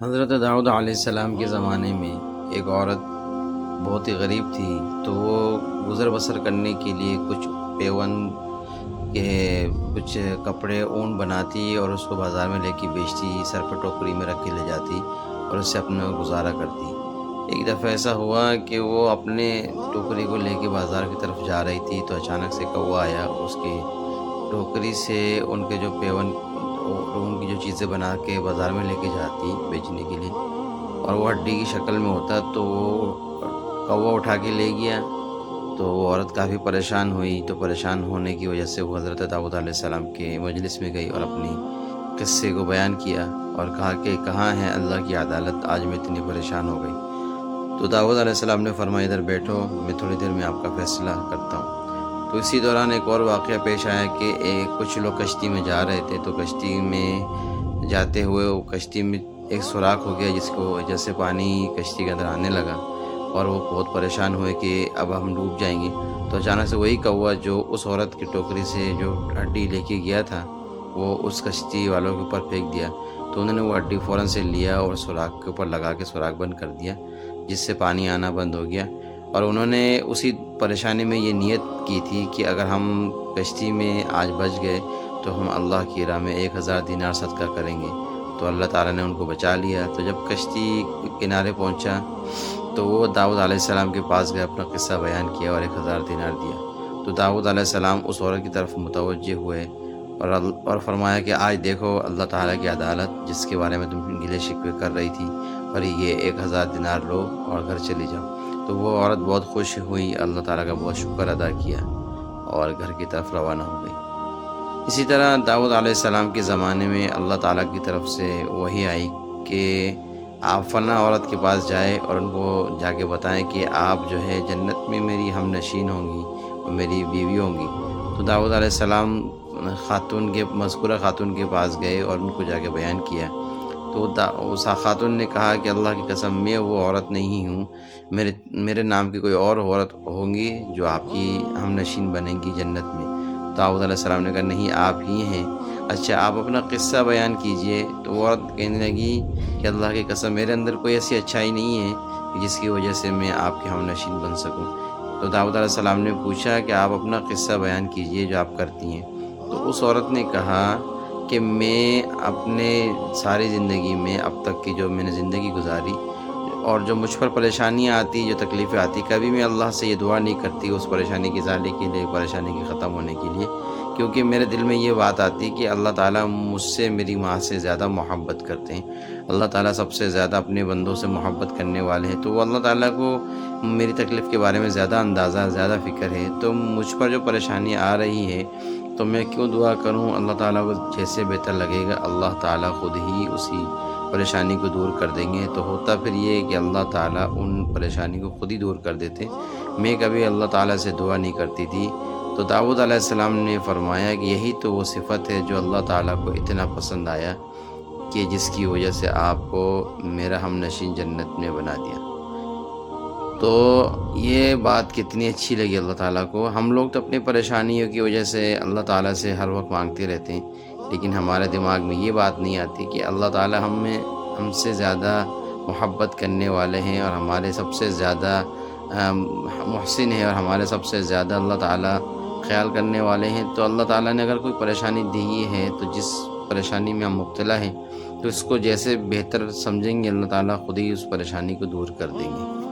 حضرت داؤد علیہ السلام کے زمانے میں ایک عورت بہت ہی غریب تھی، تو وہ گزر بسر کرنے کے لیے کچھ پیون کے کچھ کپڑے اون بناتی اور اس کو بازار میں لے کے بیچتی، سر پہ ٹوکری میں رکھ کے لے جاتی اور اس سے اپنا گزارا کرتی۔ ایک دفعہ ایسا ہوا کہ وہ اپنے ٹوکری کو لے کے بازار کی طرف جا رہی تھی، تو اچانک سے کوّا آیا، اس کی ٹوکری سے ان کے جو پیون ان کی جو چیزیں بنا کے بازار میں لے کے جاتی بیچنے کے لیے، اور وہ ہڈی کی شکل میں ہوتا، تو وہ کوّا اٹھا کے لے گیا۔ تو وہ عورت کافی پریشان ہوئی، تو پریشان ہونے کی وجہ سے وہ حضرت داؤد علیہ السلام کے مجلس میں گئی اور اپنی قصے کو بیان کیا اور کہا کہ کہاں ہے اللہ کی عدالت، آج میں اتنی پریشان ہو گئی۔ تو داؤد علیہ السلام نے فرمایا ادھر بیٹھو، میں تھوڑی دیر میں آپ کا فیصلہ کرتا ہوں۔ تو اسی دوران ایک اور واقعہ پیش آیا کہ کچھ لوگ کشتی میں جا رہے تھے، تو کشتی میں جاتے ہوئے وہ کشتی میں ایک سوراخ ہو گیا، جس کو وجہ سے پانی کشتی کے اندر آنے لگا اور وہ بہت پریشان ہوئے کہ اب ہم ڈوب جائیں گے۔ تو اچانک سے وہی کوّا جو اس عورت کی ٹوکری سے جو ہڈی لے کے گیا تھا، وہ اس کشتی والوں کے اوپر پھینک دیا۔ تو انہوں نے وہ ہڈی فوراً سے لیا اور سوراخ کے اوپر لگا کے سوراخ بند کر دیا، جس سے پانی آنا بند ہو گیا۔ اور انہوں نے اسی پریشانی میں یہ نیت کی تھی کہ اگر ہم کشتی میں آج بچ گئے تو ہم اللہ کی راہ میں 1000 دینار صدقہ کریں گے۔ تو اللہ تعالیٰ نے ان کو بچا لیا۔ تو جب کشتی کنارے پہنچا تو وہ داؤد علیہ السلام کے پاس گئے، اپنا قصہ بیان کیا اور 1000 دینار دیا۔ تو داؤد علیہ السلام اس عورت کی طرف متوجہ ہوئے اور فرمایا کہ آج دیکھو اللہ تعالیٰ کی عدالت، جس کے بارے میں تم گلے شکوے کر رہی تھی، اور یہ 1000 دینار لو اور گھر چلی جاؤ۔ تو وہ عورت بہت خوش ہوئی، اللہ تعالیٰ کا بہت شکر ادا کیا اور گھر کی طرف روانہ ہو گئی۔ اسی طرح داؤد علیہ السلام کے زمانے میں اللہ تعالیٰ کی طرف سے وحی آئی کہ آپ فلاں عورت کے پاس جائیں اور ان کو جا کے بتائیں کہ آپ جو ہے جنت میں میری ہم نشین ہوں گی اور میری بیوی ہوں گی۔ تو داؤد علیہ السلام مذکورہ خاتون کے پاس گئے اور ان کو جا کے بیان کیا۔ تو اس خاتون نے کہا کہ اللہ کی قسم میں وہ عورت نہیں ہوں، میرے نام کی کوئی اور عورت ہوں گی جو آپ کی ہم نشین بنیں گی جنت میں۔ داؤد علیہ السلام نے کہا نہیں، آپ ہی ہیں۔ اچھا، آپ اپنا قصہ بیان کیجئے۔ تو وہ عورت کہنے لگی کہ اللہ کی قسم میرے اندر کوئی ایسی اچھائی نہیں ہے کہ جس کی وجہ سے میں آپ کے ہم نشین بن سکوں۔ تو داؤد علیہ السلام نے پوچھا کہ آپ اپنا قصہ بیان کیجئے جو آپ کرتی ہیں۔ تو اس عورت نے کہا کہ میں اپنے ساری زندگی میں اب تک کی جو میں نے زندگی گزاری اور جو مجھ پر پریشانیاں آتی، جو تکلیفیں آتی، کبھی میں اللہ سے یہ دعا نہیں کرتی اس پریشانی کی ازالے کے لیے، پریشانی کے ختم ہونے کے لیے، کیونکہ میرے دل میں یہ بات آتی کہ اللہ تعالیٰ مجھ سے میری ماں سے زیادہ محبت کرتے ہیں۔ اللہ تعالیٰ سب سے زیادہ اپنے بندوں سے محبت کرنے والے ہیں، تو وہ اللہ تعالیٰ کو میری تکلیف کے بارے میں زیادہ اندازہ، زیادہ فکر ہے۔ تو مجھ پر جو پریشانی آ رہی ہے تو میں کیوں دعا کروں؟ اللہ تعالیٰ کو جیسے بہتر لگے گا اللہ تعالیٰ خود ہی اسی پریشانی کو دور کر دیں گے۔ تو ہوتا پھر یہ کہ اللہ تعالیٰ ان پریشانی کو خود ہی دور کر دیتے، میں کبھی اللہ تعالیٰ سے دعا نہیں کرتی تھی۔ تو داؤد علیہ السلام نے فرمایا کہ یہی تو وہ صفت ہے جو اللہ تعالیٰ کو اتنا پسند آیا کہ جس کی وجہ سے آپ کو میرا ہم نشین جنت میں بنا دیا۔ تو یہ بات کتنی اچھی لگی اللہ تعالیٰ کو۔ ہم لوگ تو اپنی پریشانیوں کی وجہ سے اللہ تعالیٰ سے ہر وقت مانگتے رہتے ہیں، لیکن ہمارے دماغ میں یہ بات نہیں آتی کہ اللہ تعالیٰ ہم سے زیادہ محبت کرنے والے ہیں اور ہمارے سب سے زیادہ محسن ہیں اور ہمارے سب سے زیادہ اللہ تعالیٰ خیال کرنے والے ہیں۔ تو اللہ تعالیٰ نے اگر کوئی پریشانی دی ہے تو جس پریشانی میں ہم مبتلا ہیں، تو اس کو جیسے بہتر سمجھیں گے اللہ تعالیٰ خود ہی اس پریشانی کو دور کر دیں گے۔